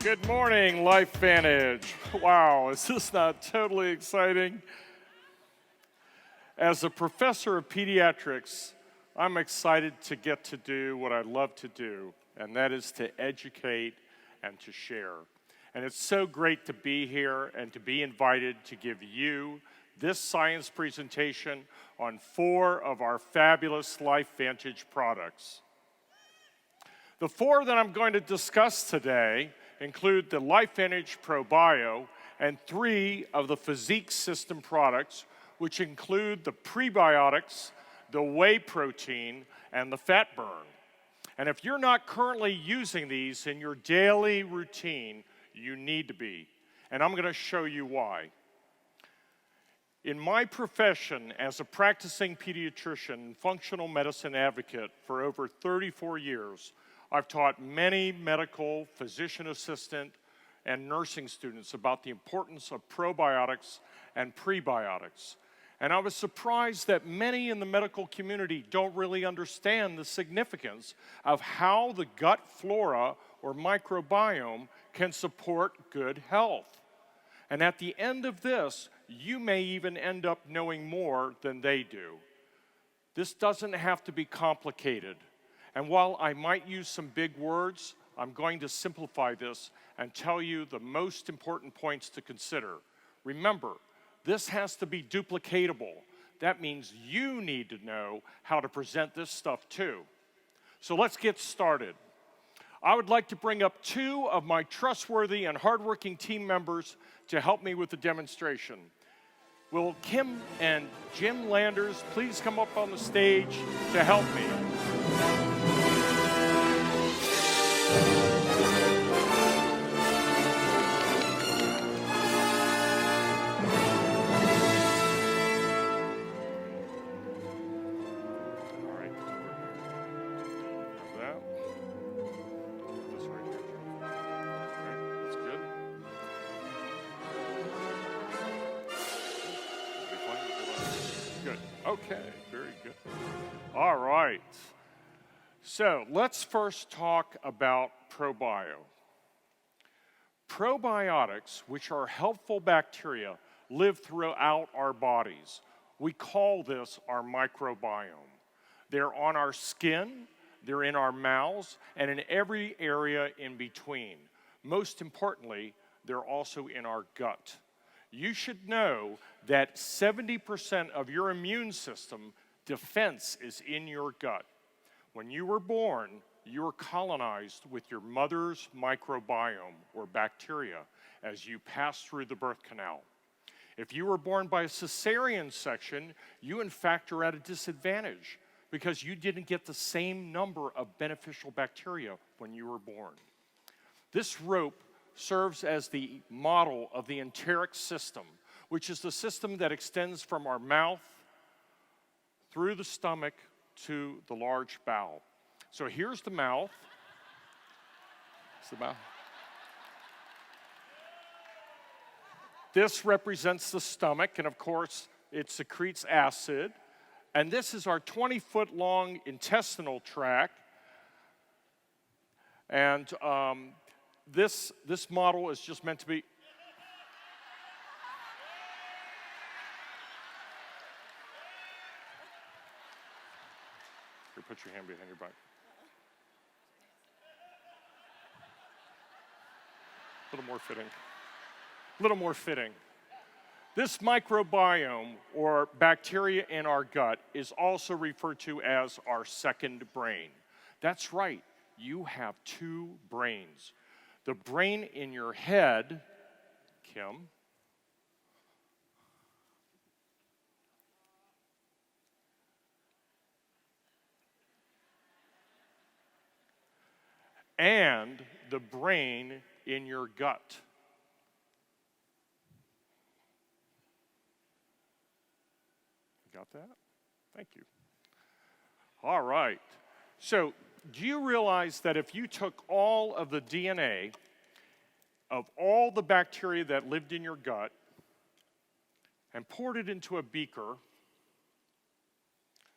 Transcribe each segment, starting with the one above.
Good morning, LifeVantage. Wow, is this not totally exciting? As a professor of pediatrics, I'm excited to get to do what I love to do, and that is to educate and to share. And it's so great to be here and to be invited to give you this science presentation on 4 of our fabulous LifeVantage products. The 4 that I'm going to discuss today include the LifeVantage ProBio and 3 of the PhysIQ system products, which include the Prebiotics, the Whey protein, and the fat burn. And if you're not currently using these in your daily routine, you need to be. And I'm going to show you why. In my profession as a practicing pediatrician and functional medicine advocate for over 34 years, I've taught many medical, physician assistant, and nursing students about the importance of probiotics and prebiotics. And I was surprised that many in the medical community don't really understand the significance of how the gut flora or microbiome can support good health. And at the end of this, you may even end up knowing more than they do. This doesn't have to be complicated. And while I might use some big words, I'm going to simplify this and tell you the most important points to consider. Remember, this has to be duplicatable. That means you need to know how to present this stuff too. So let's get started. I would like to bring up 2 of my trustworthy and hardworking team members to help me with the demonstration. Will Kim and Jim Landers please come up on the stage to help me? Okay, very good. All right. So let's first talk about ProBio. Probiotics, which are helpful bacteria, live throughout our bodies. We call this our microbiome. They're on our skin, they're in our mouths, and in every area in between. Most importantly, they're also in our gut. You should know that 70% of your immune system defense is in your gut. When you were born, you were colonized with your mother's microbiome or bacteria as you passed through the birth canal. If you were born by a cesarean section, you in fact are at a disadvantage because you didn't get the same number of beneficial bacteria when you were born. This rope serves as the model of the enteric system, which is the system that extends from our mouth through the stomach to the large bowel. So here's the mouth. It's the mouth. This represents the stomach, and of course, it secretes acid. And this is our 20-foot-long intestinal tract. And this model is just meant to be. Here, put your hand behind your back. A little more fitting. A little more fitting. This microbiome, or bacteria in our gut, is also referred to as our second brain. That's right, you have 2 brains. The brain in your head, Kim, and the brain in your gut. Got that? Thank you. All right. So, do you realize that if you took all of the DNA of all the bacteria that lived in your gut and poured it into a beaker,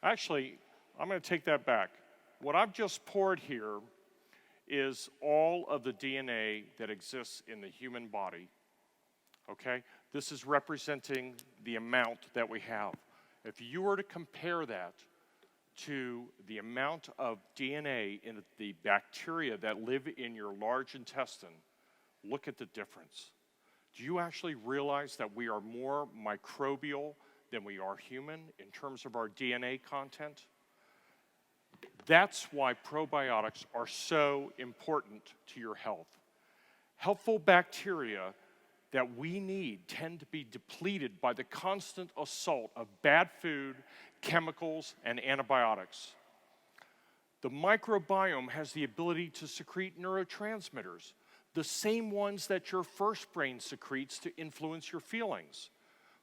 actually, I'm going to take that back. What I've just poured here is all of the DNA that exists in the human body, okay? This is representing the amount that we have. If you were to compare that to the amount of DNA in the bacteria that live in your large intestine, look at the difference. Do you actually realize that we are more microbial than we are human in terms of our DNA content? That's why probiotics are so important to your health. Helpful bacteria that we need tend to be depleted by the constant assault of bad food, chemicals, and antibiotics. The microbiome has the ability to secrete neurotransmitters, the same ones that your first brain secretes to influence your feelings.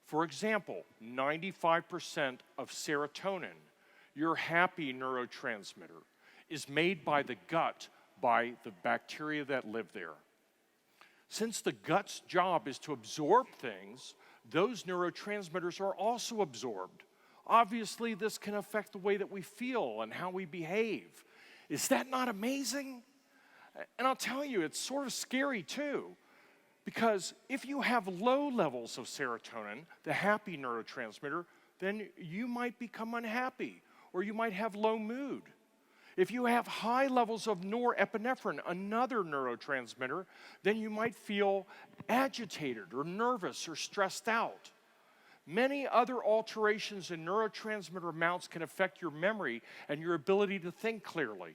For example, 95% of serotonin, your happy neurotransmitter, is made by the gut by the bacteria that live there. Since the gut's job is to absorb things, those neurotransmitters are also absorbed. Obviously, this can affect the way that we feel and how we behave. Is that not amazing? And I'll tell you, it's sort of scary too, because if you have low levels of serotonin, the happy neurotransmitter, then you might become unhappy, or you might have low mood. If you have high levels of norepinephrine, another neurotransmitter, then you might feel agitated or nervous or stressed out. Many other alterations in neurotransmitter amounts can affect your memory and your ability to think clearly.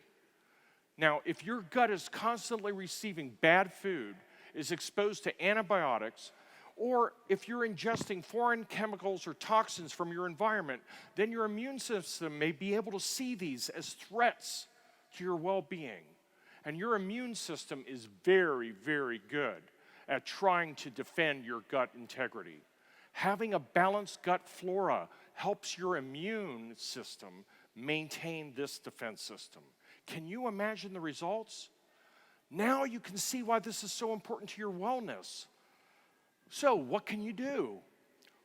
Now, if your gut is constantly receiving bad food, is exposed to antibiotics, or if you're ingesting foreign chemicals or toxins from your environment, then your immune system may be able to see these as threats to your well-being. And your immune system is very, very good at trying to defend your gut integrity. Having a balanced gut flora helps your immune system maintain this defense system. Can you imagine the results? Now you can see why this is so important to your wellness. So what can you do?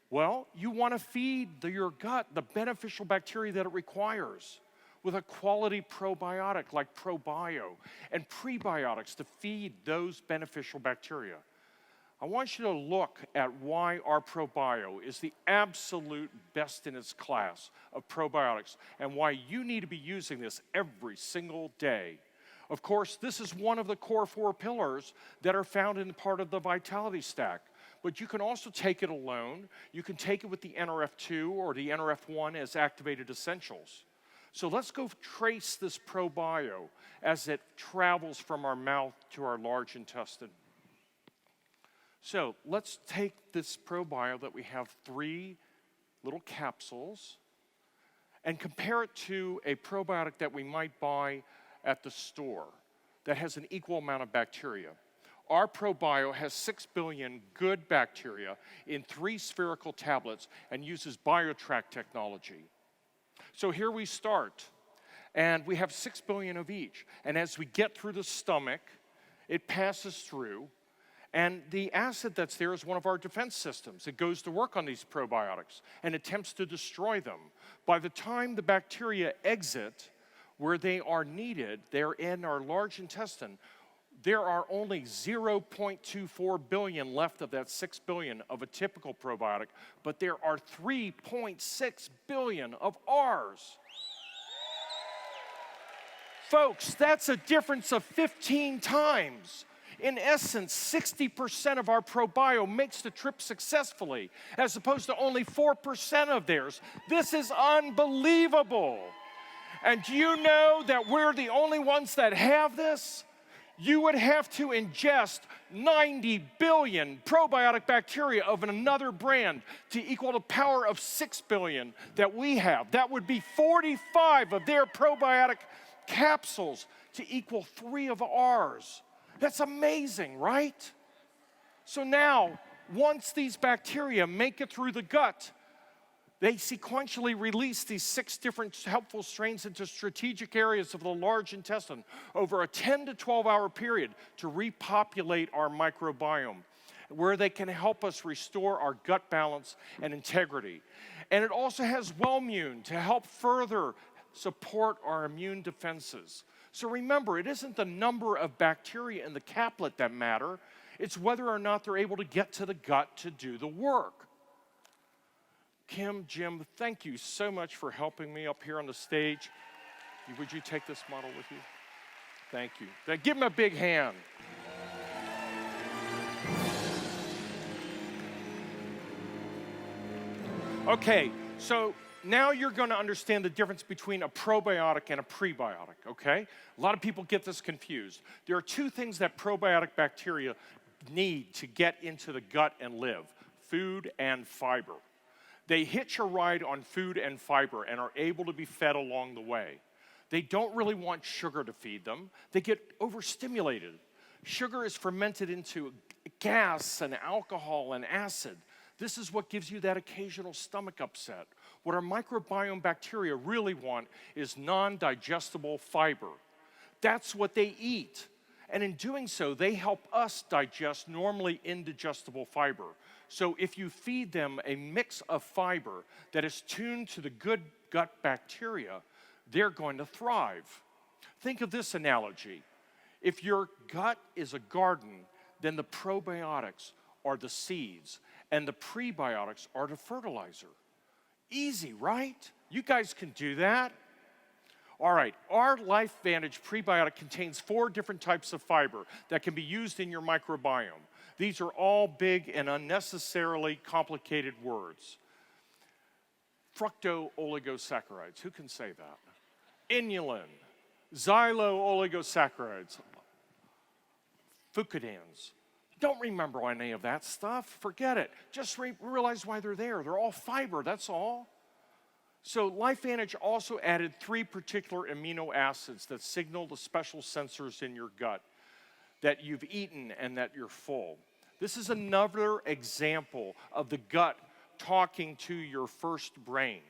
Well, you want to feed your gut the beneficial bacteria that it requires with a quality probiotic like ProBio and prebiotics to feed those beneficial bacteria. I want you to look at why our ProBio is the absolute best in its class of probiotics and why you need to be using this every single day. Of course, this is one of the core 4 pillars that are found in part of the Vitality Stack. But you can also take it alone. You can take it with the NRF2 or the NRF1 as activated essentials. So let's go trace this ProBio as it travels from our mouth to our large intestine. So let's take this ProBio that we have 3 little capsules and compare it to a probiotic that we might buy at the store that has an equal amount of bacteria. Our ProBio has 6 billion good bacteria in 3 spherical tablets and uses BioTrack technology. So here we start, and we have 6 billion of each. And as we get through the stomach, it passes through, and the acid that's there is one of our defense systems. It goes to work on these probiotics and attempts to destroy them. By the time the bacteria exit where they are needed, they're in our large intestine, there are only 0.24 billion left of that 6 billion of a typical probiotic, but there are 3.6 billion of ours. Folks, that's a difference of 15 times. In essence, 60% of our ProBio makes the trip successfully, as opposed to only 4% of theirs. This is unbelievable. And do you know that we're the only ones that have this? You would have to ingest 90 billion probiotic bacteria of another brand to equal the power of 6 billion that we have. That would be 45 of their probiotic capsules to equal 3 of ours. That's amazing, right? So now, once these bacteria make it through the gut, they sequentially release these 6 different helpful strains into strategic areas of the large intestine over a 10 to 12 hour period to repopulate our microbiome, where they can help us restore our gut balance and integrity. And it also has Wellmune to help further support our immune defenses. So remember, it isn't the number of bacteria in the caplet that matter, it's whether or not they're able to get to the gut to do the work. Kim, Jim, thank you so much for helping me up here on the stage. Would you take this model with you? Thank you. Give him a big hand. Okay, so now you're going to understand the difference between a probiotic and a prebiotic, okay? A lot of people get this confused. There are two things that probiotic bacteria need to get into the gut and live: food and fiber. They hitch a ride on food and fiber and are able to be fed along the way. They don't really want sugar to feed them. They get overstimulated. Sugar is fermented into gas and alcohol and acid. This is what gives you that occasional stomach upset. What our microbiome bacteria really want is non-digestible fiber. That's what they eat. And in doing so, they help us digest normally indigestible fiber. So if you feed them a mix of fiber that is tuned to the good gut bacteria, they're going to thrive. Think of this analogy. If your gut is a garden, then the probiotics are the seeds, and the prebiotics are the fertilizer. Easy, right? You guys can do that. All right, our LifeVantage prebiotic contains 4 different types of fiber that can be used in your microbiome. These are all big and unnecessarily complicated words. Fructooligosaccharides, who can say that? Inulin, xylo-oligosaccharides, fucodans. Don't remember any of that stuff. Forget it. Just realize why they're there. They're all fiber, that's all. So LifeVantage also added 3 particular amino acids that signal the special sensors in your gut that you've eaten and that you're full. This is another example of the gut talking to your first brain.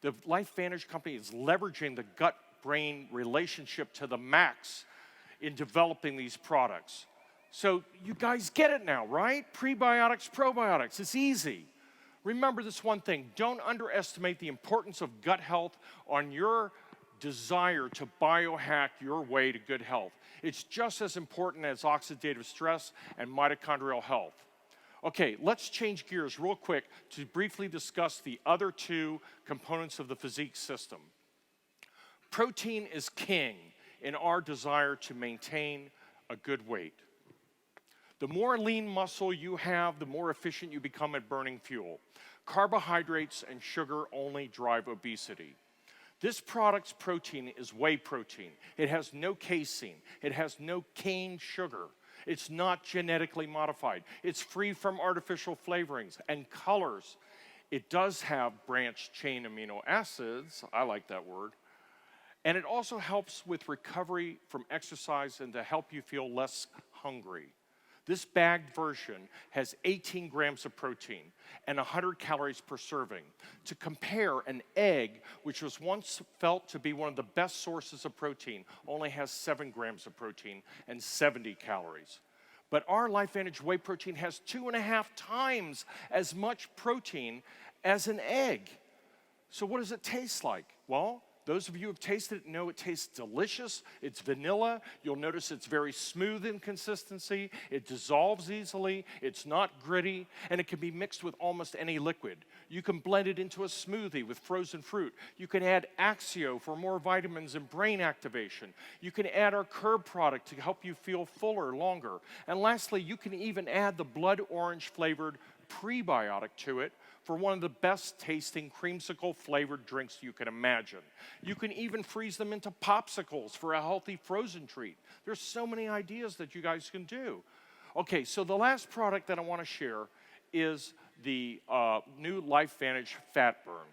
The LifeVantage company is leveraging the gut-brain relationship to the max in developing these products. So you guys get it now, right? Prebiotics, probiotics, it's easy. Remember this one thing: don't underestimate the importance of gut health on your desire to biohack your way to good health. It's just as important as oxidative stress and mitochondrial health. Okay, let's change gears real quick to briefly discuss the other 2 components of the physique system. Protein is king in our desire to maintain a good weight. The more lean muscle you have, the more efficient you become at burning fuel. Carbohydrates and sugar only drive obesity. This product's protein is whey protein. It has no casein. It has no cane sugar. It's not genetically modified. It's free from artificial flavorings and colors. It does have branched chain amino acids. I like that word. And it also helps with recovery from exercise and to help you feel less hungry. This bagged version has 18 grams of protein and 100 calories per serving. To compare, an egg, which was once felt to be one of the best sources of protein, only has 7 grams of protein and 70 calories. But our LifeVantage whey protein has 2.5 times as much protein as an egg. So what does it taste like? Well, those of you who have tasted it know it tastes delicious. It's vanilla. You'll notice it's very smooth in consistency. It dissolves easily. It's not gritty. And it can be mixed with almost any liquid. You can blend it into a smoothie with frozen fruit. You can add Axio for more vitamins and brain activation. You can add our Curb product to help you feel fuller longer. And lastly, you can even add the blood orange flavored Prebiotic to it for one of the best tasting creamsicle flavored drinks you can imagine. You can even freeze them into popsicles for a healthy frozen treat. There's so many ideas that you guys can do. Okay, so the last product that I want to share is the new LifeVantage Fat Burn.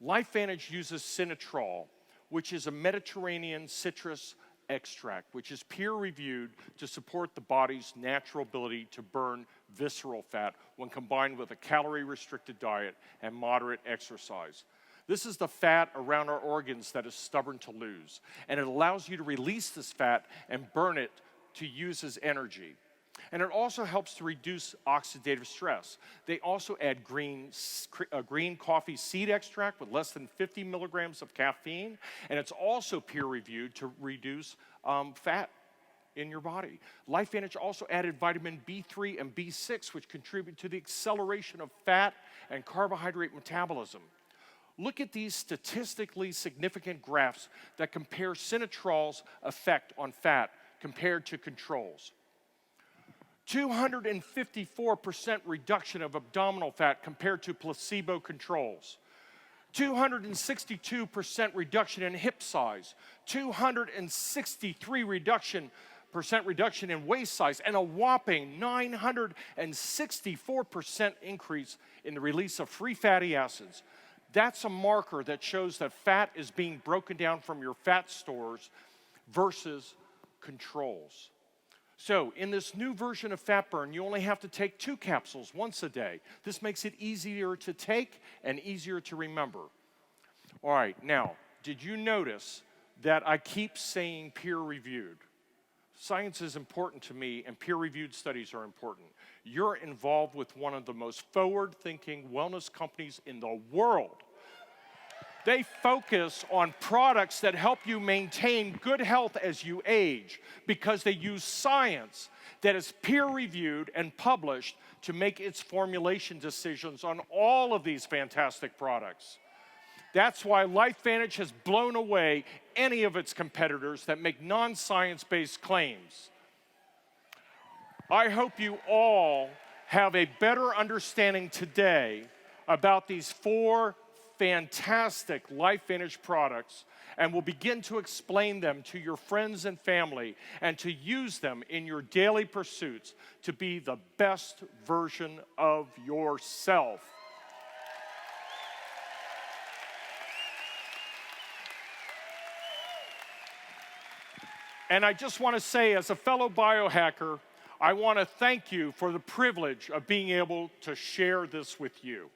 LifeVantage uses Sinatrol, which is a Mediterranean citrus extract, which is peer-reviewed to support the body's natural ability to burn visceral fat when combined with a calorie-restricted diet and moderate exercise. This is the fat around our organs that is stubborn to lose, and it allows you to release this fat and burn it to use as energy. And it also helps to reduce oxidative stress. They also add green coffee seed extract with less than 50 milligrams of caffeine, and it's also peer-reviewed to reduce fat in your body. LifeVantage also added vitamin B3 and B6, which contribute to the acceleration of fat and carbohydrate metabolism. Look at these statistically significant graphs that compare Sinatrol's effect on fat compared to controls. 254% reduction of abdominal fat compared to placebo controls. 262% reduction in hip size. 263% reduction in waist size, and a whopping 964% increase in the release of free fatty acids. That's a marker that shows that fat is being broken down from your fat stores versus controls. So in this new version of Fat Burn, you only have to take 2 capsules once a day. This makes it easier to take and easier to remember. All right, now, did you notice that I keep saying peer-reviewed? Science is important to me, and peer-reviewed studies are important. You're involved with one of the most forward-thinking wellness companies in the world. They focus on products that help you maintain good health as you age because they use science that is peer-reviewed and published to make its formulation decisions on all of these fantastic products. That's why LifeVantage has blown away any of its competitors that make non-science-based claims. I hope you all have a better understanding today about these 4 fantastic LifeVantage products, and will begin to explain them to your friends and family and to use them in your daily pursuits to be the best version of yourself. And I just want to say, as a fellow biohacker, I want to thank you for the privilege of being able to share this with you.